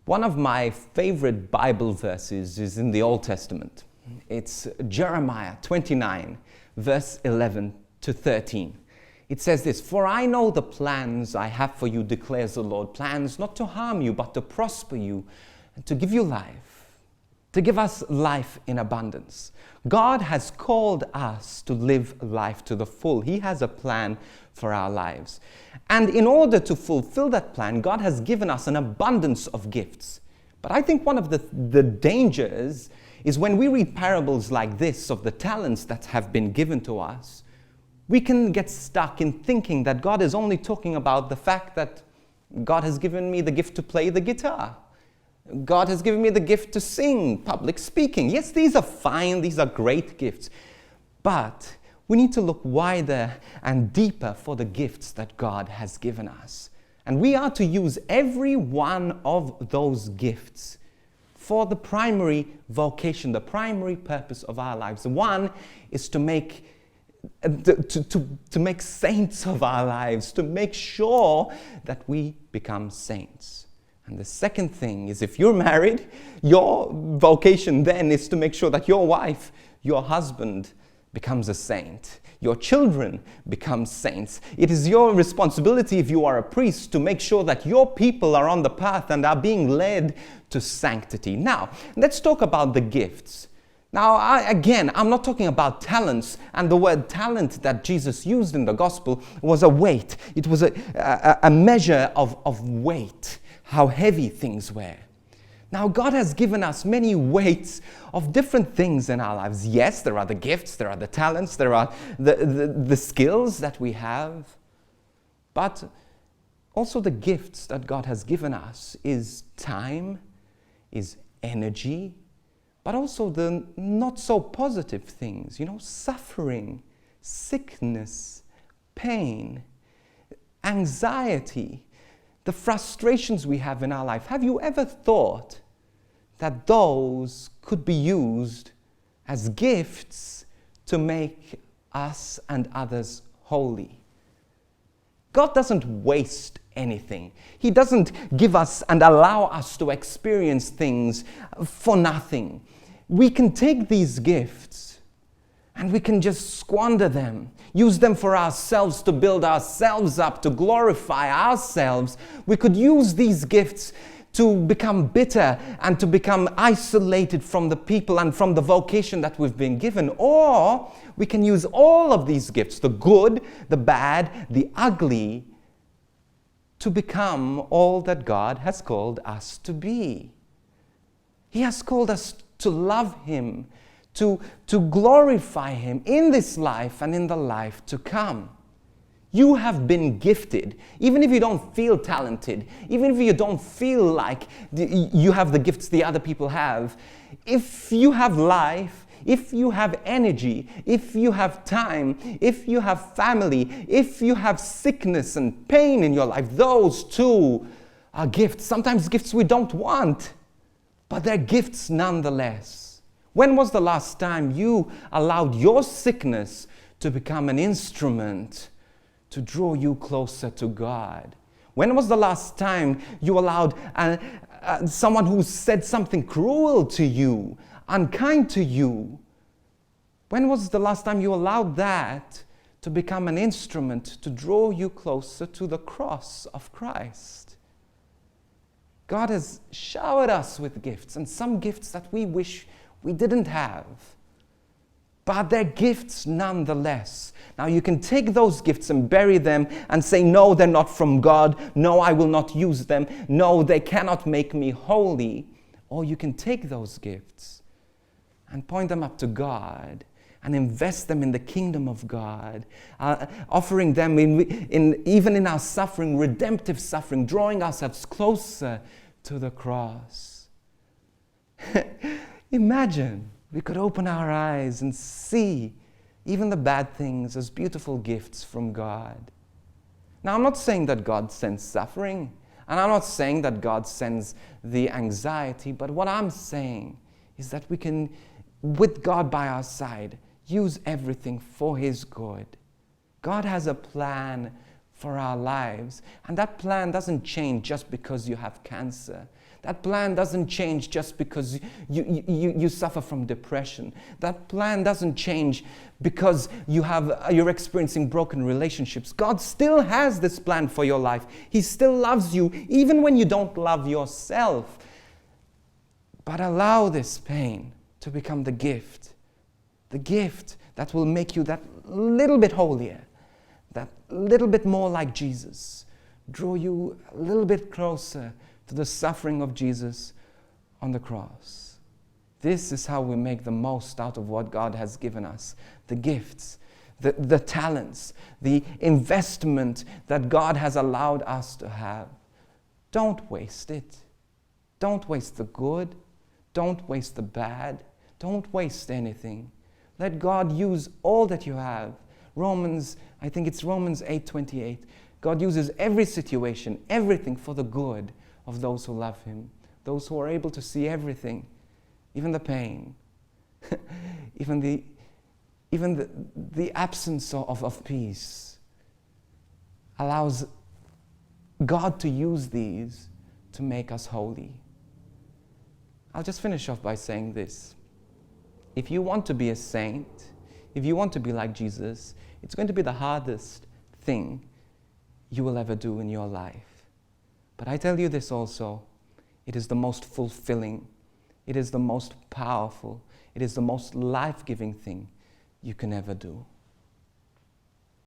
One of my favorite Bible verses is in the Old Testament. It's Jeremiah 29, verse 11 to 13. It says this, "For I know the plans I have for you, declares the Lord, plans not to harm you, but to prosper you, and to give you life, to give us life in abundance." God has called us to live life to the full. He has a plan for our lives. And in order to fulfill that plan, God has given us an abundance of gifts. But I think one of the dangers is when we read parables like this of the talents that have been given to us, we can get stuck in thinking that God is only talking about the fact that God has given me the gift to play the guitar. God has given me the gift to sing, public speaking. Yes, these are fine, these are great gifts. But we need to look wider and deeper for the gifts that God has given us. And we are to use every one of those gifts for the primary vocation, the primary purpose of our lives. One is to make saints of our lives, to make sure that we become saints. And the second thing is, if you're married, your vocation then is to make sure that your wife, your husband, becomes a saint. Your children become saints. It is your responsibility, if you are a priest, to make sure that your people are on the path and are being led to sanctity. Now, let's talk about the gifts. Now, I'm not talking about talents, and the word talent that Jesus used in the gospel was a weight. It was a measure of weight, how heavy things were. Now, God has given us many weights of different things in our lives. Yes, there are the gifts, there are the talents, there are the skills that we have. But also the gifts that God has given us is time, is energy, but also the not so positive things, suffering, sickness, pain, anxiety, the frustrations we have in our life. Have you ever thought that those could be used as gifts to make us and others holy? God doesn't waste anything. He doesn't give us and allow us to experience things for nothing. We can take these gifts and we can just squander them, use them for ourselves, to build ourselves up, to glorify ourselves. We could use these gifts to become bitter and to become isolated from the people and from the vocation that we've been given. Or we can use all of these gifts, the good, the bad, the ugly, to become all that God has called us to be. He has called us to love Him, to glorify Him in this life and in the life to come. You have been gifted, even if you don't feel talented, even if you don't feel like you have the gifts the other people have. If you have life, if you have energy, if you have time, if you have family, if you have sickness and pain in your life, those too are gifts. Sometimes gifts we don't want, but they're gifts nonetheless. When was the last time you allowed your sickness to become an instrument to draw you closer to God? When was the last time you allowed someone who said something cruel to you, unkind to you? When was the last time you allowed that to become an instrument to draw you closer to the cross of Christ? God has showered us with gifts, and some gifts that we wish we didn't have. But they're gifts nonetheless. Now you can take those gifts and bury them and say, no, they're not from God. No, I will not use them. No, they cannot make me holy. Or you can take those gifts and point them up to God and invest them in the kingdom of God, offering them even in our suffering, redemptive suffering, drawing ourselves closer to the cross. Imagine we could open our eyes and see even the bad things as beautiful gifts from God. Now, I'm not saying that God sends suffering, and I'm not saying that God sends the anxiety, but what I'm saying is that we can, with God by our side, use everything for His good. God has a plan for our lives, and that plan doesn't change just because you have cancer. That plan doesn't change just because you suffer from depression. That plan doesn't change because you're experiencing broken relationships. God still has this plan for your life. He still loves you, even when you don't love yourself. But allow this pain to become the gift that will make you that little bit holier, that little bit more like Jesus, draw you a little bit closer to the suffering of Jesus on the cross. This is how we make the most out of what God has given us. The gifts, the talents, the investment that God has allowed us to have. Don't waste it. Don't waste the good. Don't waste the bad. Don't waste anything. Let God use all that you have. I think it's Romans 8:28. God uses every situation, everything for the good of those who love Him, those who are able to see everything, even the pain, even the absence of peace, allows God to use these to make us holy. I'll just finish off by saying this. If you want to be a saint, if you want to be like Jesus, it's going to be the hardest thing you will ever do in your life. But I tell you this also, it is the most fulfilling, it is the most powerful, it is the most life-giving thing you can ever do.